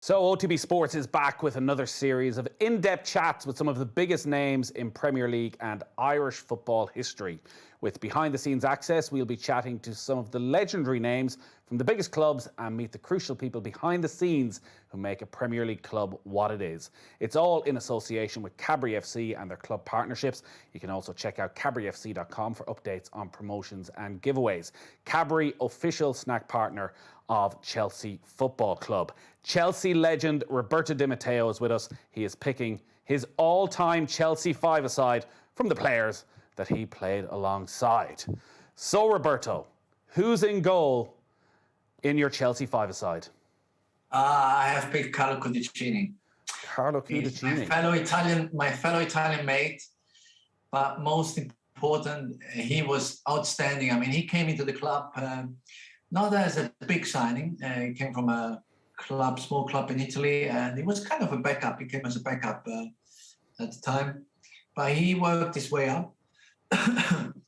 So OTB Sports is back with another series of in-depth chats with some of the biggest names in Premier League and Irish football history. With behind-the-scenes access, we'll be chatting to some of the legendary names from the biggest clubs and meet the crucial people behind the scenes who make a Premier League club what it is. It's all in association with Cadbury FC and their club partnerships. You can also check out cadburyfc.com for updates on promotions and giveaways. Cadbury, official snack partner of Chelsea Football Club. Chelsea legend Roberto Di Matteo is with us. He is picking his all-time Chelsea five-a-side from the players that he played alongside. So, Roberto, who's in goal in your Chelsea five-a-side? I have picked Carlo Cudicini. Carlo Cudicini. My fellow Italian mate, but most important, he was outstanding. I mean, he came into the club not as a big signing. He came from a small club in Italy, and he was kind of a backup. He came as a backup at the time, but he worked his way up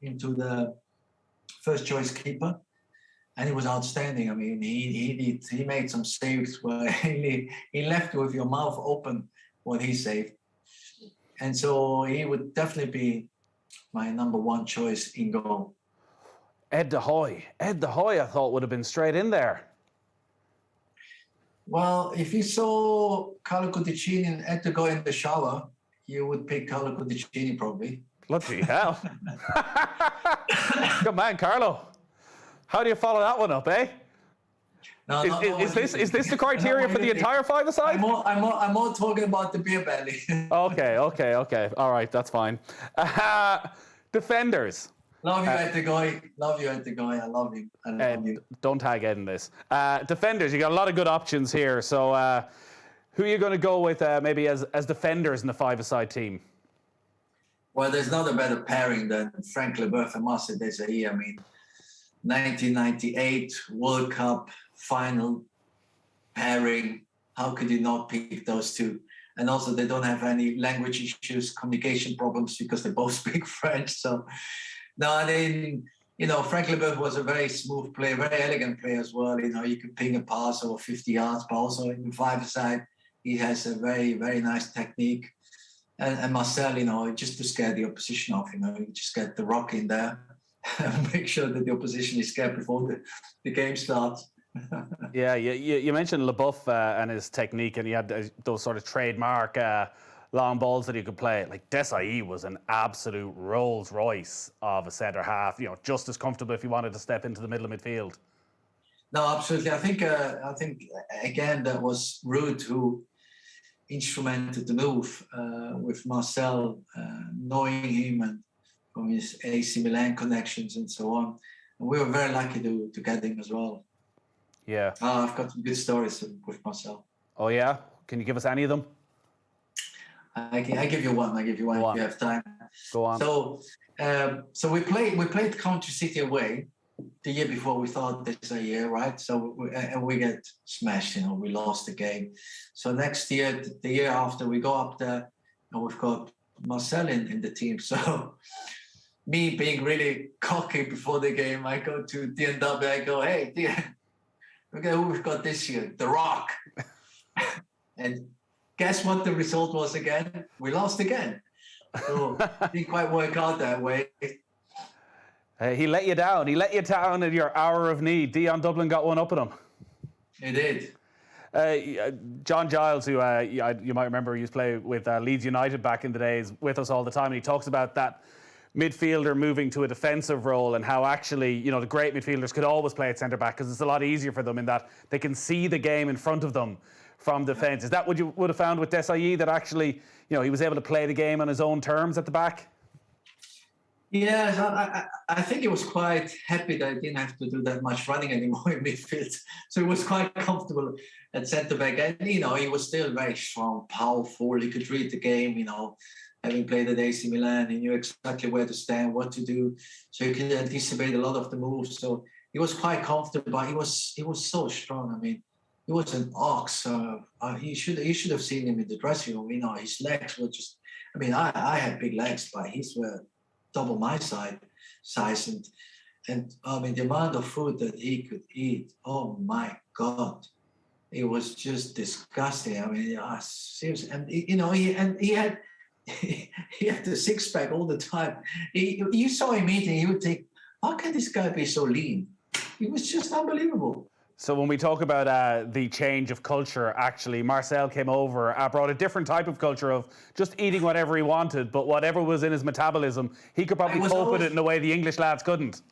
into the first choice keeper, and he was outstanding. I mean, he made some saves where he left with your mouth open when he saved, and so he would definitely be my number one choice in goal. Ed de Hoy, I thought would have been straight in there. Well, if you saw Carlo Cudicini and Ed de Hoy in the shower, you would pick Carlo Cudicini probably. Bloody hell. Good man, Carlo. How do you follow that one up, eh? No, is this the criteria for the entire five-a-side? I'm more talking about the beer belly. Okay. All right, that's fine. Defenders. Love you, Ed de Hoy. Love you, Ed de Hoy. I love you. Don't tag Ed in this. Defenders, you got a lot of good options here. So who are you going to go with maybe as defenders in the five-a-side team? Well, there's not a better pairing than Frank Leboeuf and Marcel Desailly. I mean, 1998 World Cup final pairing. How could you not pick those two? And also, they don't have any language issues, communication problems, because they both speak French. So, no, I mean, Frank Leboeuf was a very smooth player, very elegant player as well. You could ping a pass over 50 yards, but also in the five-a-side, he has a very, very nice technique. And Marcel, just to scare the opposition off, you just get the rock in there and make sure that the opposition is scared before the game starts. Yeah, you mentioned Leboeuf and his technique, and he had those sort of trademark long balls that he could play. Like Desailly was an absolute Rolls Royce of a centre half. Just as comfortable if he wanted to step into the middle of midfield. No, absolutely. I think again that was Ruud who instrumented the move with Marcel, knowing him and from his AC Milan connections and so on. And we were very lucky to get him as well. Yeah. I've got some good stories with Marcel. Oh yeah? Can you give us any of them? I give you one. If you have time. Go on. So we played Country City away the year before. We thought this a year, right? So we get smashed. We lost the game. So next year, the year after, we go up there and we've got Marcel in the team. So me being really cocky before the game, I go to DNW. I go, hey, look at who we've got this year, The Rock. And guess what the result was again? We lost again. So it didn't quite work out that way. He let you down. He let you down in your hour of need. Dion Dublin got one up at him. He did. John Giles, who you might remember, used to play with Leeds United back in the days, with us all the time, and he talks about that midfielder moving to a defensive role and how actually, the great midfielders could always play at centre-back because it's a lot easier for them in that they can see the game in front of them from defence. Is that what you would have found with Desailly, that actually, he was able to play the game on his own terms at the back? Yeah, I think he was quite happy that he didn't have to do that much running anymore in midfield. So he was quite comfortable at centre-back. And, he was still very strong, powerful. He could read the game, having played at AC Milan. He knew exactly where to stand, what to do. So he could anticipate a lot of the moves. So he was quite comfortable, but he was so strong. I mean, he was an ox. You should have seen him in the dressing room. His legs were just... I mean, I had big legs, but his were double my size. And I mean, the amount of food that he could eat, oh my God. it was just disgusting. I mean, seriously, and he had he had the six pack all the time. You saw him eating, you would think, how can this guy be so lean? He was just unbelievable. So when we talk about the change of culture, actually, Marcel came over, brought a different type of culture of just eating whatever he wanted, but whatever was in his metabolism, he could probably cope with it in a way the English lads couldn't.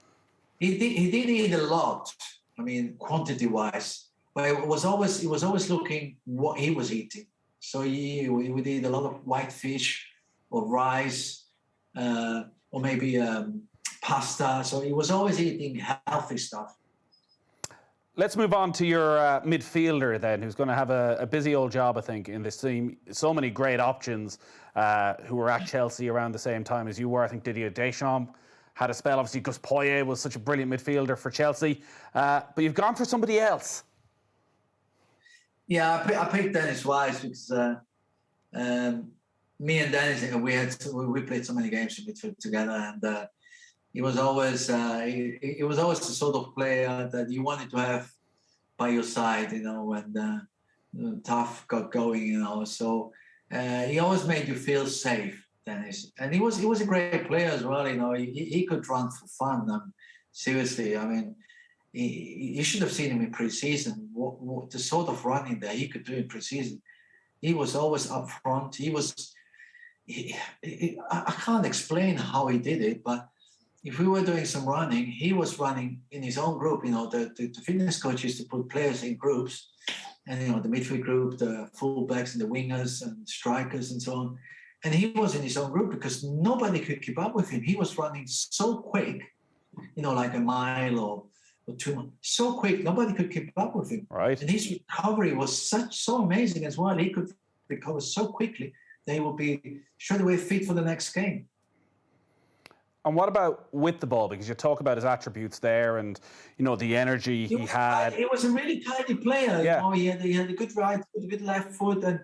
He did eat a lot. I mean, quantity-wise, but he was always looking what he was eating. So he would eat a lot of white fish or rice or maybe pasta. So he was always eating healthy stuff. Let's move on to your midfielder then, who's going to have a busy old job, I think, in this team. So many great options who were at Chelsea around the same time as you were. I think Didier Deschamps had a spell. Obviously, Gus Poyet was such a brilliant midfielder for Chelsea. But you've gone for somebody else. Yeah, I picked Dennis Wise because me and Dennis, we played so many games in midfield together, and he was always he was always the sort of player that you wanted to have by your side, when the tough got going, So he always made you feel safe, Dennis, and he was a great player as well. He could run for fun. Seriously, I mean, you should have seen him in pre-season. What the sort of running that he could do in pre-season. He was always up front. I can't explain how he did it, but if we were doing some running, he was running in his own group. The fitness coach used to put players in groups, and the midfield group, the fullbacks and the wingers and strikers and so on. And he was in his own group because nobody could keep up with him. He was running so quick, like a mile or 2 miles, so quick, nobody could keep up with him. Right. And his recovery was so amazing as well. He could recover so quickly that he would be straight away fit for the next game. And what about with the ball? Because you talk about his attributes there, and the energy he had. He was a really tidy player. Yeah. He had a good right foot, a good left foot, and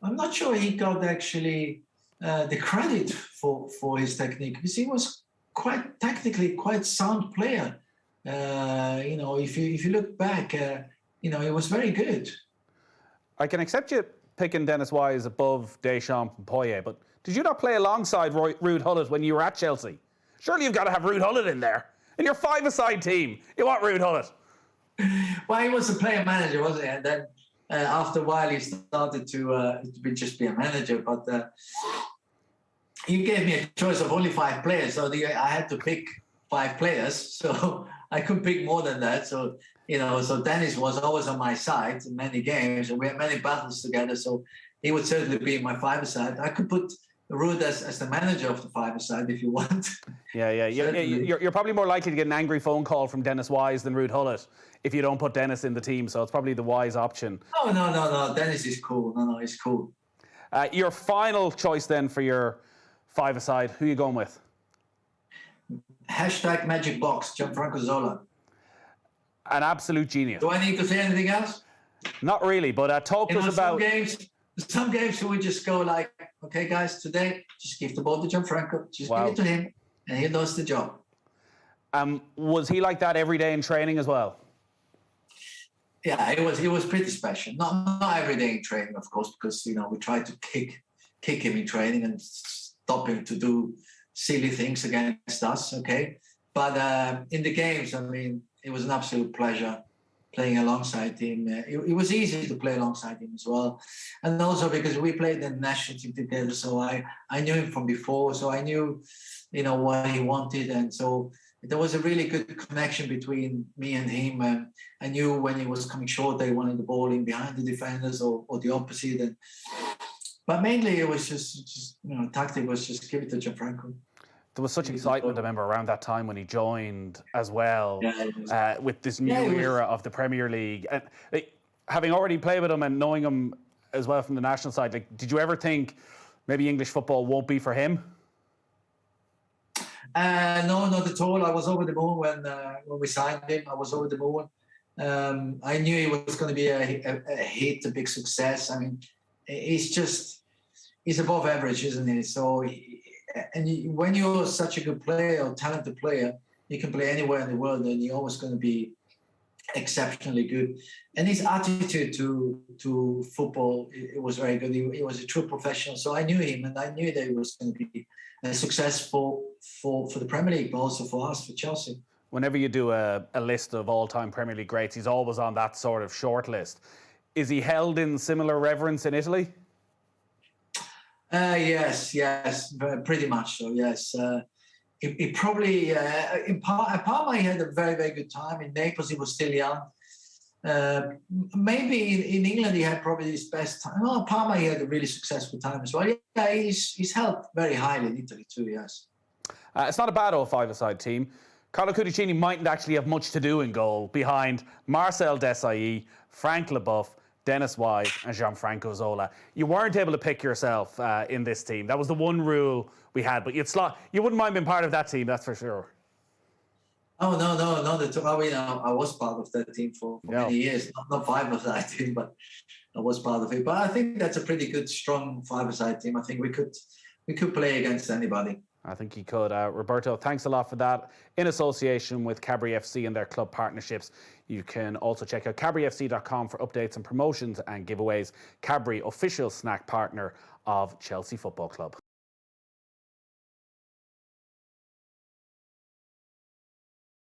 I'm not sure he got actually the credit for his technique, because he was quite technically quite sound player. If you look back, he was very good. I can accept you picking Dennis Wise above Deschamps and Poyet, but did you not play alongside Ruud Gullit when you were at Chelsea? Surely you've got to have Ruud Gullit in there. In your five-a-side team, you want Ruud Gullit. Well, he was a player manager, wasn't he? And then after a while, he started to just be a manager. But he gave me a choice of only 5 players, so I had to pick 5 players. So I couldn't pick more than that. So so Dennis was always on my side in many games, and we had many battles together. So he would certainly be in my five-a-side. I could put Ruud as the manager of the five-a-side if you want. Yeah. You're probably more likely to get an angry phone call from Dennis Wise than Ruud Gullit if you don't put Dennis in the team. So it's probably the wise option. No. Dennis is cool. No, he's cool. Your final choice then for your five-a-side, who are you going with? #Magic Box, Gianfranco Zola. An absolute genius. Do I need to say anything else? Not really, but talk to us about... Some games we just go like, okay, guys, today, just give the ball to Gianfranco. Just give it to him, and he does the job. Was he like that every day in training as well? Yeah, he was pretty special. Not every day in training, of course, because, we try to kick him in training and stop him to do silly things against us, okay? But in the games, I mean, it was an absolute pleasure playing alongside him. It was easy to play alongside him as well. And also because we played in the national team together, so I knew him from before, so I knew, what he wanted. And so there was a really good connection between me and him. And I knew when he was coming short, that he wanted the ball in behind the defenders or the opposite. But mainly it was just tactic was just give it to Gianfranco. There was such excitement, I remember, around that time when he joined as well, with this new era of the Premier League. And having already played with him and knowing him as well from the national side, did you ever think maybe English football won't be for him? No, not at all. I was over the moon when we signed him. I was over the moon. I knew he was going to be a hit, a big success. I mean, he's above average, isn't he? So. When you're such a good player or talented player, you can play anywhere in the world, and you're always going to be exceptionally good, and his attitude to football, it was very good. He was a true professional. So I knew him, and I knew that he was going to be successful for the Premier League, but also for us, for Chelsea. Whenever you do a list of all-time Premier League greats, he's always on that sort of short list. Is he held in similar reverence in Italy? Yes, pretty much so. Yes. He probably in Parma he had a very, very good time. In Naples he was still young. Maybe in England he had probably his best time. No, Parma he had a really successful time as well. Yeah, he's held very highly in Italy too. Yes. It's not a bad old five-a-side team. Carlo Cudicini mightn't actually have much to do in goal behind Marcel Desailly, Frank Leboeuf, Dennis Wise and Gianfranco Zola. You weren't able to pick yourself in this team. That was the one rule we had, but you wouldn't mind being part of that team, that's for sure. Oh, no, not at all. I mean, I was part of that team for many years. Not five-a-side team, but I was part of it. But I think that's a pretty good, strong five-a-side team. I think we could play against anybody. I think he could. Roberto, thanks a lot for that. In association with Cadbury FC and their club partnerships, you can also check out cadburyfc.com for updates and promotions and giveaways. Cadbury, official snack partner of Chelsea Football Club.